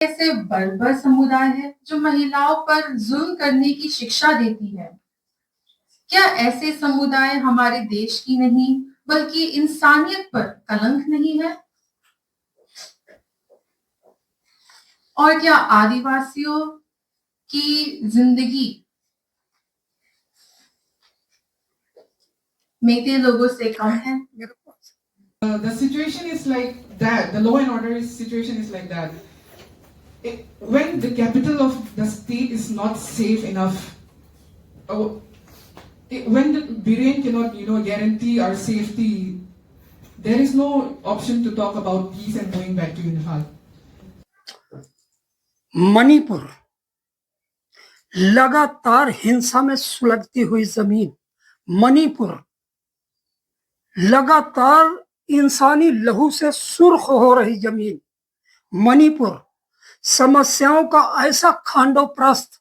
ऐसे बर्बर समुदाय है जो महिलाओं पर जुल्म करने की शिक्षा देती है। क्या ऐसे समुदाय हमारे देश की नहीं बल्कि इंसानियत पर कलंक नहीं है? और क्या आदिवासियों की जिंदगी मेते लोगों से कम है? The situation is like that. The law and order situation is like that. When the capital of the state is not safe enough, when the Biren cannot, guarantee our safety, there is no option to talk about peace and going back to Unify. Manipur लगातार हिंसा में सुलगती हुई जमीन, मणिपुर लगातार इंसानी लहू से सुर्ख हो रही जमीन, मणिपुर समस्याओं का ऐसा खांडोप्रस्थ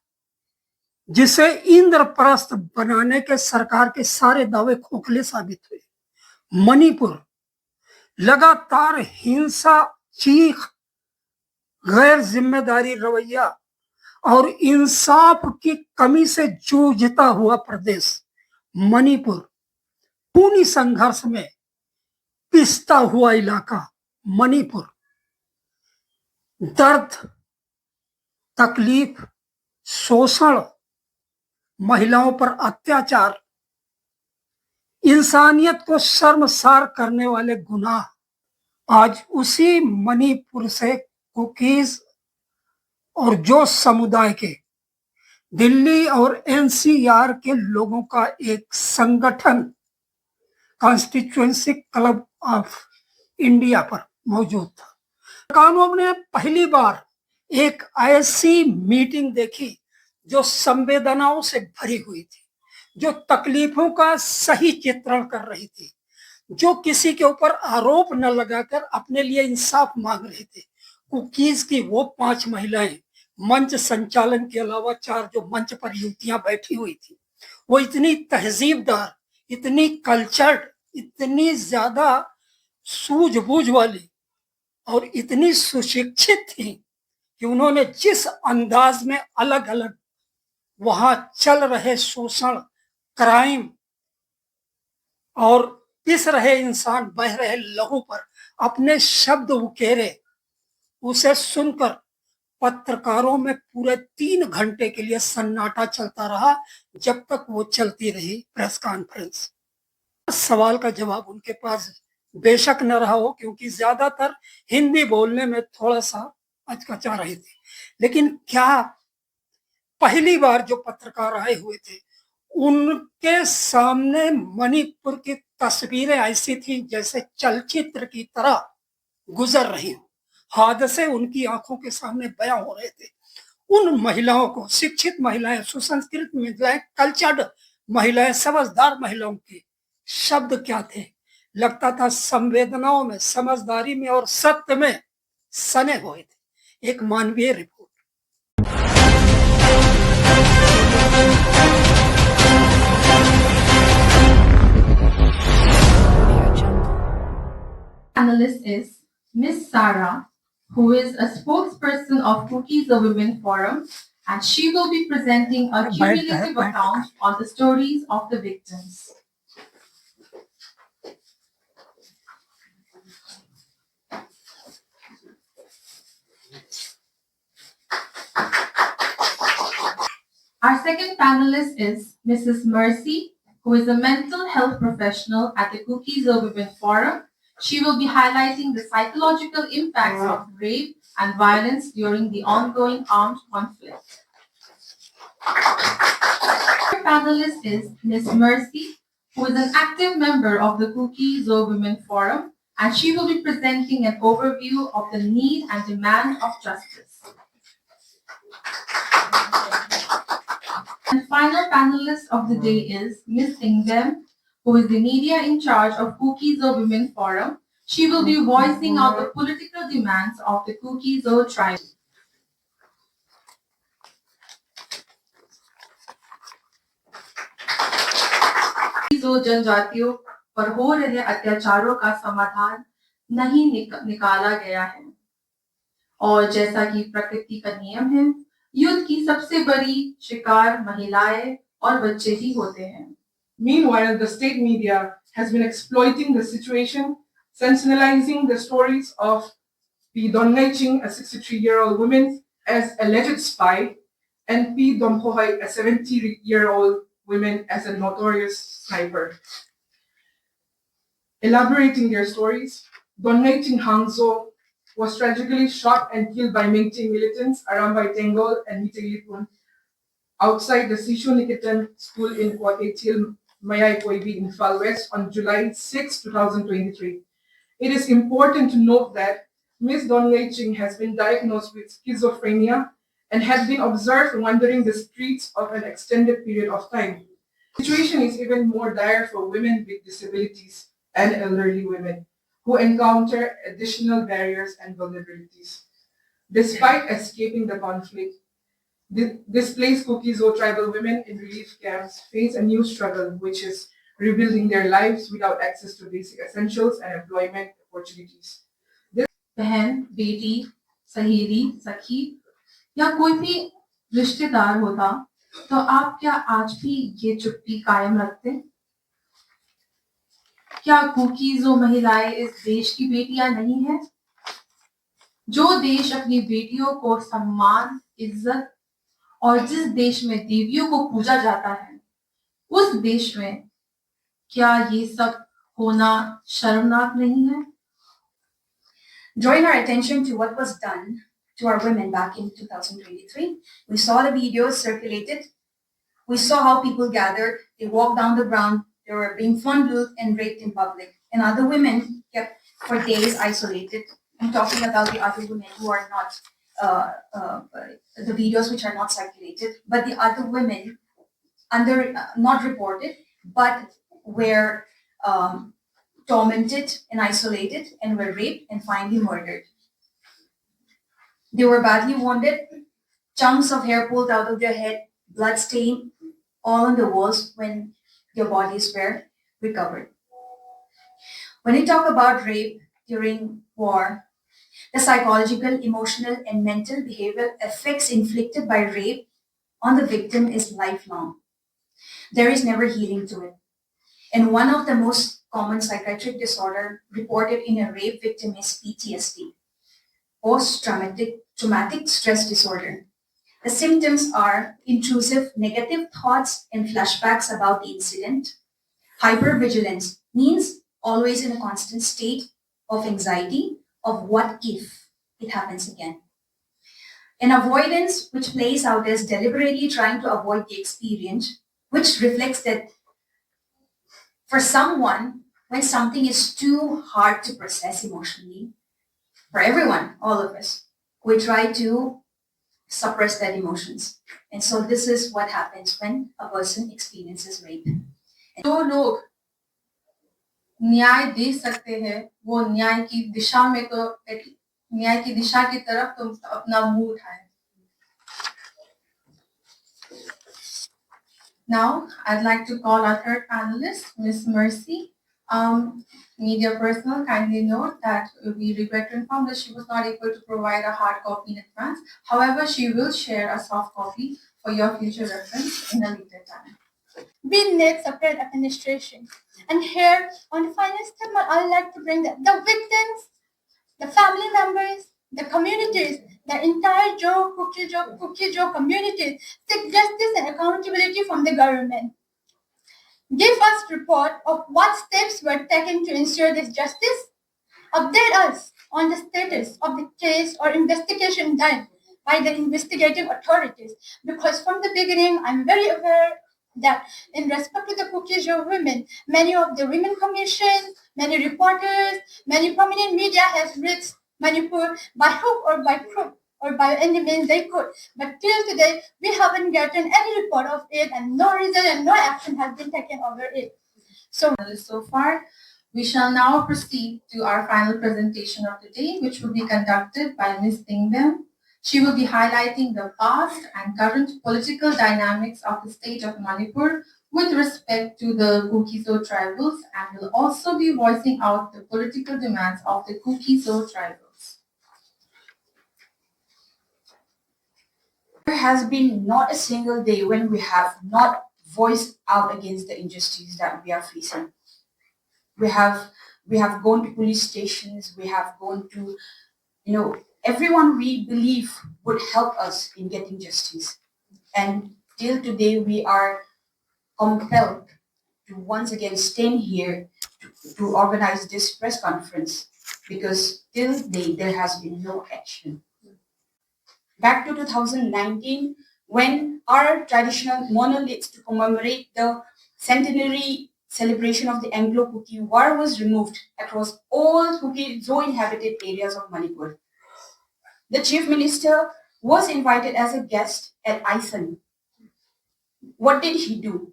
जिसे इंद्रप्रस्थ बनाने के सरकार के सारे दावे खोखले साबित हुए। मणिपुर लगातार हिंसा, चीख, गैर जिम्मेदारी रवैया और इंसाफ की कमी से जूझता हुआ प्रदेश मणिपुर, खूनी संघर्ष में पिसता हुआ इलाका मणिपुर, दर्द, तकलीफ, शोषण, महिलाओं पर अत्याचार, इंसानियत को शर्मसार करने वाले गुनाह आज उसी मणिपुर से कुकीज और जो समुदाय के दिल्ली और एनसीआर के लोगों का एक संगठन कॉन्स्टिट्यूएंसी क्लब ऑफ इंडिया पर मौजूद था। सरकारों ने पहली बार एक ऐसी मीटिंग देखी जो संवेदनाओं से भरी हुई थी, जो तकलीफों का सही चित्रण कर रही थी, जो किसी के ऊपर आरोप न लगाकर अपने लिए इंसाफ मांग रही थी। कुकीज की वो 5 महिलाएं, मंच संचालन के अलावा 4 जो मंच पर युवतियां बैठी हुई थी, वो इतनी तहजीबदार, इतनी कल्चर्ड, इतनी ज्यादा सूझबूझ वाली और इतनी सुशिक्षित थी कि उन्होंने जिस अंदाज में अलग अलग वहां चल रहे शोषण, क्राइम और पिस रहे इंसान, बह रहे लहू पर अपने शब्द उकेरे, उसे सुनकर पत्रकारों में पूरे 3 घंटे के लिए सन्नाटा चलता रहा, जब तक वो चलती रही प्रेस कॉन्फ्रेंस। सवाल का जवाब उनके पास बेशक न रहा हो, क्योंकि ज्यादातर हिंदी बोलने में थोड़ा सा अचकचा रही थी, लेकिन क्या पहली बार जो पत्रकार आए हुए थे उनके सामने मणिपुर की तस्वीरें ऐसी थी जैसे चलचित्र की तरह गुजर रही हो, हादसे उनकी आंखों के सामने बयां हो रहे थे। उन महिलाओं को, शिक्षित महिलाएं, सुसंस्कृत महिलाएं, कल्चर्ड महिलाएं, समझदार महिलाओं के शब्द क्या थे? लगता था संवेदनाओं में, समझदारी में और सत्य में सने हुए थे। एक मानवीय report. Panelist is Miss Sarah, who is a spokesperson of Cookies the Women Forum, and she will be presenting a cumulative account on the stories of the victims. Our second panelist is Mrs. Mercy, who is a mental health professional at the Cookies the Women Forum. She will be highlighting the psychological impacts of rape and violence during the ongoing armed conflict. Our panelist is Ms. Mercy, who is an active member of the Cookies the Women Forum, and she will be presenting an overview of the need and demand of justice. And final panelist of the day is Ms. Ingdem, who is the media in charge of Cookies the Women Forum. She will be voicing out the political demands of the Cookies tribe. जनजातियों पर हो रहे अत्याचारों का समाधान नहीं निकाला गया है। और जैसा कि प्रकृति का नियम है, युद्ध की सबसे बड़ी शिकार महिलाएं और बच्चे ही होते हैं। Meanwhile, the state media has been exploiting the situation, sensationalizing the stories of P. Dongnaiching, a 63-year-old woman, as alleged spy, and P. Domhohai, a 70-year-old woman, as a notorious sniper. Elaborating their stories, Dongnaiching Hangzhou was tragically shot and killed by Mengting militants Arambai Tengol and Mitilipun outside the Sishu Nikitan School in Kwaketil, Mayai Koibi in Fal West on July 6, 2023. It is important to note that Ms. Donglei-Ching has been diagnosed with schizophrenia and had been observed wandering the streets of an extended period of time. The situation is even more dire for women with disabilities and elderly women who encounter additional barriers and vulnerabilities. Despite escaping the conflict, displaced Kukizo tribal women in relief camps face a new struggle, which is rebuilding their lives without access to basic essentials and employment opportunities. बहन, बेटी, सहेली, सखी या कोई भी रिश्तेदार होता तो आप क्या आज भी ये चुप्पी कायम रखते? क्या कुकीज़ो महिलाएं इस देश की बेटियां नहीं हैं? जो देश अपनी बेटियों को सम्मान, इज्जत और जिस देश में देवियों को पूजा जाता है, उस देश में क्या ये सब होना शर्मनाक नहीं है? Drawing our attention to what was done to our women back in 2023, we saw the videos circulated. We saw how people gathered, they walked down the ground, they were being fondled and raped in public. And other women kept for days isolated. I'm talking about the other women who are not, the videos which are not circulated, but the other women not reported, but were tormented and isolated and were raped and finally murdered. They were badly wounded, chunks of hair pulled out of their head, blood stain all on the walls when their bodies were recovered. When we talk about rape during war, the psychological, emotional, and mental behavioral effects inflicted by rape on the victim is lifelong. There is never healing to it. And one of the most common psychiatric disorder reported in a rape victim is PTSD, post-traumatic stress disorder. The symptoms are intrusive negative thoughts and flashbacks about the incident. Hypervigilance means always in a constant state of anxiety of what if it happens again. And avoidance, which plays out as deliberately trying to avoid the experience, which reflects that for someone, when something is too hard to process emotionally, for everyone, all of us, we try to suppress that emotions. And so this is what happens when a person experiences rape. जो लोग न्याय दे सकते हैं, वो न्याय की दिशा में तो न्याय की दिशा की तरफ तो अपना मुंह उठाएं. Now, I'd like to call our third panelist, Ms. Mercy. Media personnel, kindly note that we regret to inform that she was not able to provide a hard copy in advance. However, she will share a soft copy for your future reference in a later time. We need separate administration. And here, on the final step, I would like to bring the victims, the family members, the communities, the entire Kukijo community seek justice and accountability from the government. Give us report of what steps were taken to ensure this justice. Update us on the status of the case or investigation done by the investigating authorities. Because from the beginning, I'm very aware that in respect to the Kukijo women, many of the women commissions, many reporters, many prominent media has reached Manipur by hook or by crook or by any means they could. But till today, we haven't gotten any report of it and no result and no action has been taken over it. So far, we shall now proceed to our final presentation of the day, which will be conducted by Ms. Dingbem. She will be highlighting the past and current political dynamics of the state of Manipur with respect to the Kukizo tribals and will also be voicing out the political demands of the Kukizo tribals. There has been not a single day when we have not voiced out against the injustice that we are facing. We have gone to police stations, we have gone to, everyone we believe would help us in getting justice. And till today we are compelled to once again stand here to organize this press conference because till date there has been no action. Back to 2019, when our traditional monoliths to commemorate the centenary celebration of the Anglo-Kuki War was removed across all Kuki Zo-inhabited areas of Manipur. The chief minister was invited as a guest at Isan. What did he do?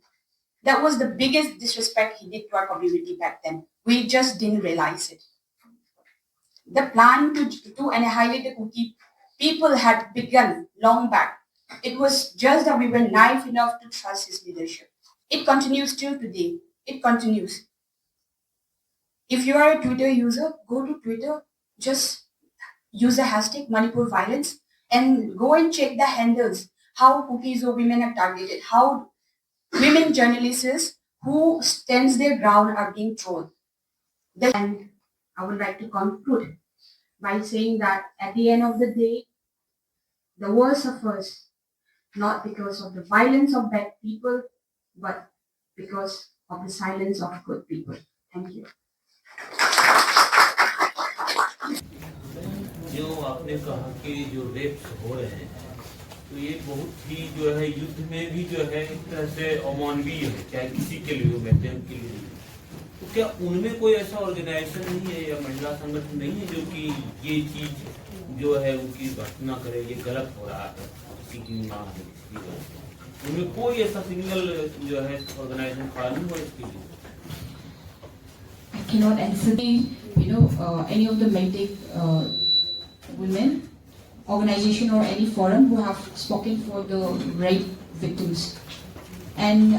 That was the biggest disrespect he did to our community back then. We just didn't realize it. The plan to annihilate the Kuki people had begun long back. It was just that we were naive enough to trust his leadership. It continues till today. It continues. If you are a Twitter user, go to Twitter, just use the hashtag Manipur violence and go and check the handles, how Kuki Zo women are targeted, how women journalists who stands their ground are being trolled. And I would like to conclude by saying that at the end of the day, the world suffers not because of the violence of bad people, but because of the silence of good people. Thank you. जो आपने कहा कि जो wraps हो रहे हैं तो ये बहुत ही जो है युद्ध में भी जो है एक तरह से अमानवीय है, चाहे किसी के लिए हो, मध्यम के लिए। तो क्या उनमें कोई ऐसा ऑर्गेनाइजेशन नहीं है या महिला संगठन नहीं है जो कि ये चीज जो है उनकी घटना करे, ये गलत हो रहा है, किसी की माँ है, किसी की उनमें कोई ऐसा सिंगल जो है ऑर्गेनाइजेशन खड़ा नहीं हुआ इसके लिए? I cannot answer any of the Meitei women organization or any forum who have spoken for the rape victims. And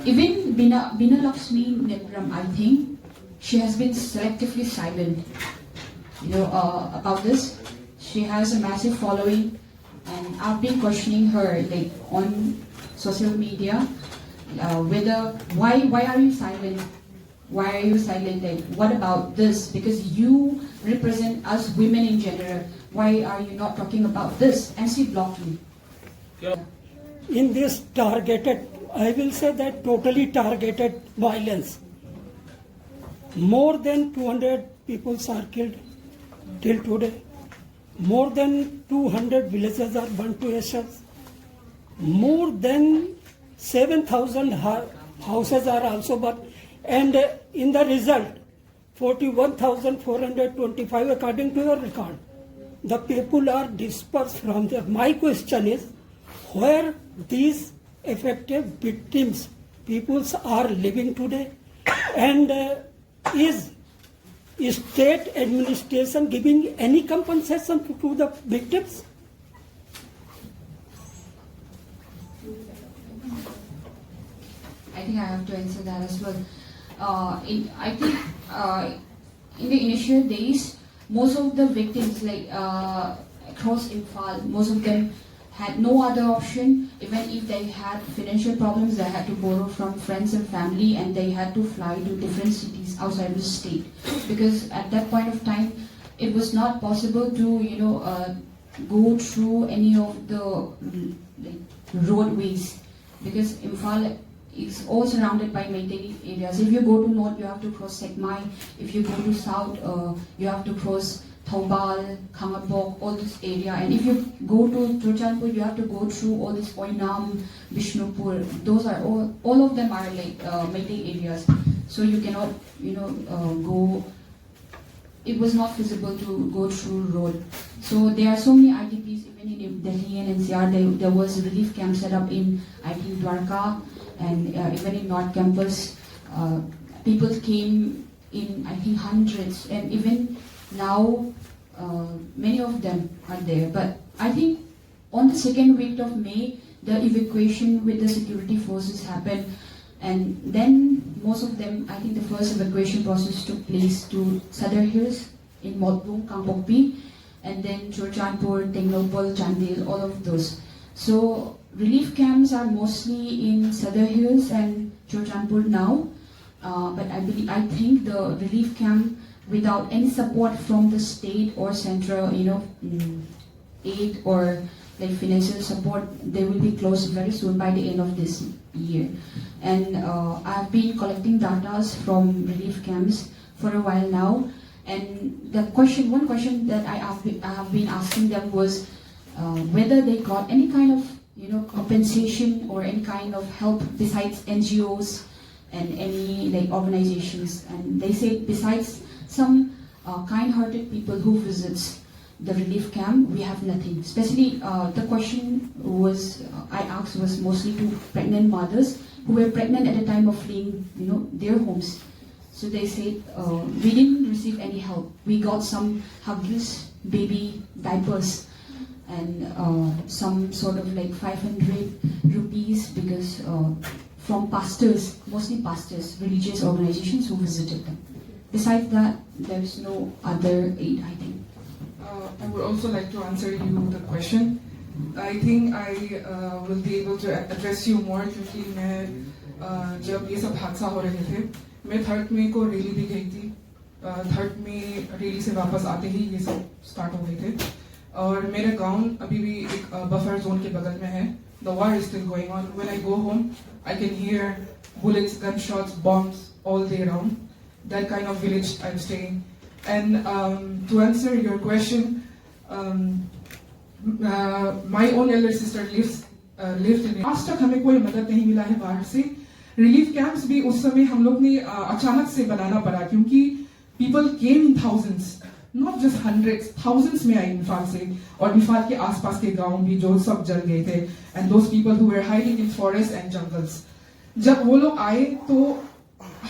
even Bina Lakshmi Nebram, I think, she has been selectively silent, about this. She has a massive following, and I've been questioning her like on social media, whether why are you silent? Why are you silent? Like, what about this? Because you represent us women in general. Why are you not talking about this? And she blocked me. In this targeted, I will say that totally targeted violence, more than 200 people are killed till today. More than 200 villages are burnt to ashes. More than 7,000 houses are also burnt. And in the result, 41,425 according to your record. The people are dispersed from there. My question is, where these affected victims, peoples are living today? And is state administration giving any compensation to the victims? I think I have to answer that as well. In the initial days, most of the victims, across Imphal, most of them had no other option. Even if they had financial problems, they had to borrow from friends and family, and they had to fly to different cities outside the state. Because at that point of time, it was not possible to, go through any of the roadways. Because Imphal is all surrounded by Meitei areas. If you go to north, you have to cross Sekmai. If you go to south, you have to cross Thoubal, Kangapok, all this area. And if you go to Churchanpur, you have to go through all this Oinam, Bishnupur. Those are all of them are like Meitei areas. So you cannot, go. It was not feasible to go through road. So there are so many IDPs, even in Delhi and NCR. There was a relief camp set up in, I think, Dwarka, and even in North Campus. People came in, I think, hundreds, and even now many of them are there. But I think on the second week of May, the evacuation with the security forces happened, and then most of them, I think the first evacuation process took place to Sadar Hills in Modbung, Kangpokpi, and then Churchandpur, Tengnopal, Chandel, all of those. So relief camps are mostly in Sadar Hills and Churchandpur now, but I think the relief camp without any support from the state or central, aid or like financial support, they will be closed very soon by the end of this year. And I've been collecting data from relief camps for a while now. And one question that I have been asking them was whether they got any kind of compensation or any kind of help besides NGOs and any like organizations. And they say besides some kind-hearted people who visits the relief camp, we have nothing. Especially the question I asked was mostly to pregnant mothers who were pregnant at the time of fleeing their homes. So they said, we didn't receive any help. We got some Huggies baby diapers and some sort of like 500 rupees because from pastors, mostly pastors, religious organizations who visited them. Besides that, there is no other aid, I think. I would also like to answer you the question. I think I will be able to address you more क्योंकि मैं जब ये सब हादसा हो रहे थे मैं 3rd मई को रैली भी गई थी 3rd मई रैली से वापस आते ही ये सब स्टार्ट हो गए थे और मेरा गांव अभी भी एक बफर जोन के बगल में है The war is still going on. When I go home, I can hear bullets, gunshots, bombs all day around. That kind of village I'm staying. And to answer your question, my own elder sister lived in. आज तक हमें कोई मदद नहीं मिला है बाहर से. Relief camps भी उस समय हम लोग ने अचानक से बनाना पड़ा क्योंकि people came in thousands, not just hundreds, thousands में आए इम्फाल से और इम्फाल के आसपास के गांव भी जो सब जल गए थे. And those people who were hiding in forests and jungles. जब वो लोग आए तो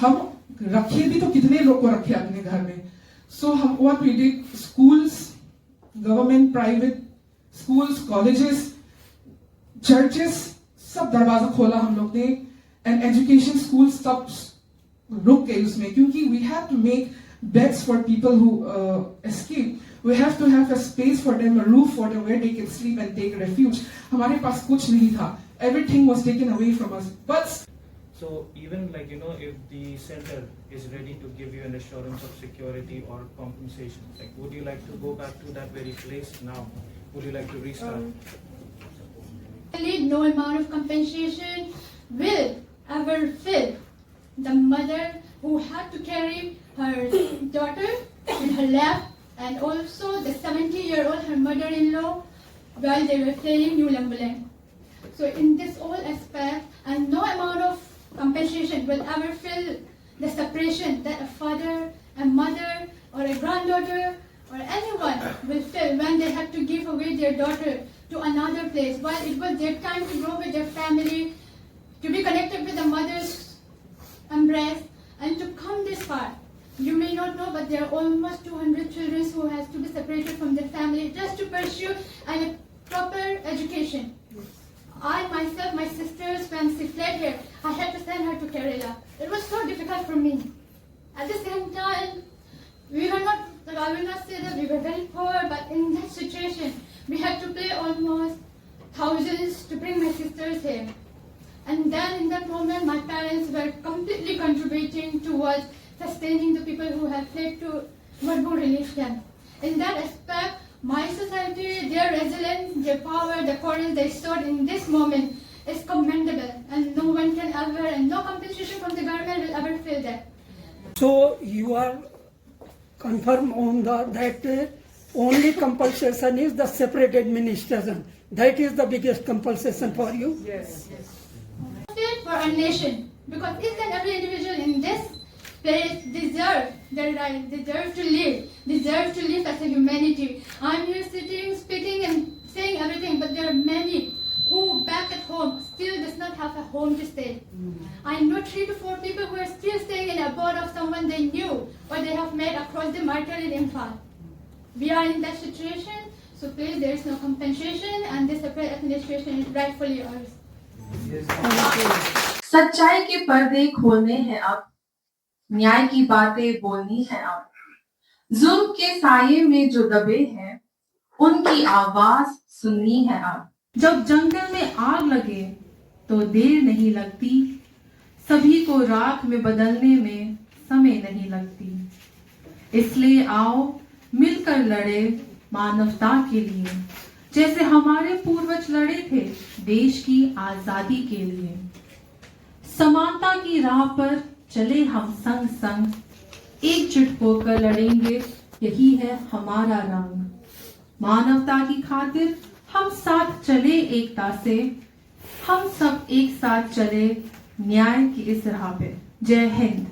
हम रखे भी तो कितने लोग को रखे अपने घर में. So what we did, schools, government, private schools, colleges, churches, सब दरवाजा खोला हम लोग ने and education schools सब रुक गए उसमें क्योंकि we have to make beds for people who escape. We have to have a space for them, a roof for them where they can sleep and take refuge. हमारे पास कुछ नहीं था. Everything was taken away from us. But so even like if the center is ready to give you an assurance of security or compensation, like would you like to go back to that very place now? Would you like to restart? No amount of compensation will ever fill the mother who had to carry her daughter in her lap and also the 70-year-old, her mother-in-law, while they were fleeing New Lambaland. So in this whole aspect, and no amount of compensation will ever fill the separation that a father, a mother, or a granddaughter, or anyone will feel when they have to give away their daughter to another place, while it was their time to grow with their family, to be connected with the mother's embrace, and to come this far. You may not know, but there are almost 200 children who has to be separated from their family just to pursue a proper education. I myself, my sisters, when she fled here, I had to send her to Kerala. It was so difficult for me. At the same time, we were not, I will not say that we were very poor, but in that situation, we had to pay almost thousands to bring my sisters here. And then in that moment, my parents were completely contributing towards sustaining the people who had fled to Madhur relief camp. In that aspect, my society, their resilience, their power, the courage they showed in this moment is commendable, and no one can ever, and no compensation from the government will ever fill that. So you are confirmed on that only compensation is the separate administration. That is the biggest compensation for you. yes. For our nation, because each and every individual in this place deserve their right, deserve to live as a humanity. I'm here sitting, speaking and saying everything, but there are many who back at home still does not have a home to stay. I know 3 to 4 people who are still staying in a abode of someone they knew or they have met across the market in Imphal. We are in that situation, so please, there is no compensation and this separate administration is rightfully ours. सच्चाई के पर्दे खोलने हैं अब, न्याय की बातें बोलनी है अब. जुल्म के साये में जो दबे हैं उनकी आवाज सुननी है अब। जब जंगल में आग लगे तो देर नहीं लगती, सभी को राख में बदलने में समय नहीं लगती। इसलिए आओ मिलकर लड़े मानवता के लिए, जैसे हमारे पूर्वज लड़े थे देश की आजादी के लिए। समानता की राह पर चले हम संग संग, एकजुट होकर लड़ेंगे, यही है हमारा रंग। मानवता की खातिर हम साथ चले एकता से, हम सब एक साथ चले न्याय की इस राह पे। जय हिंद।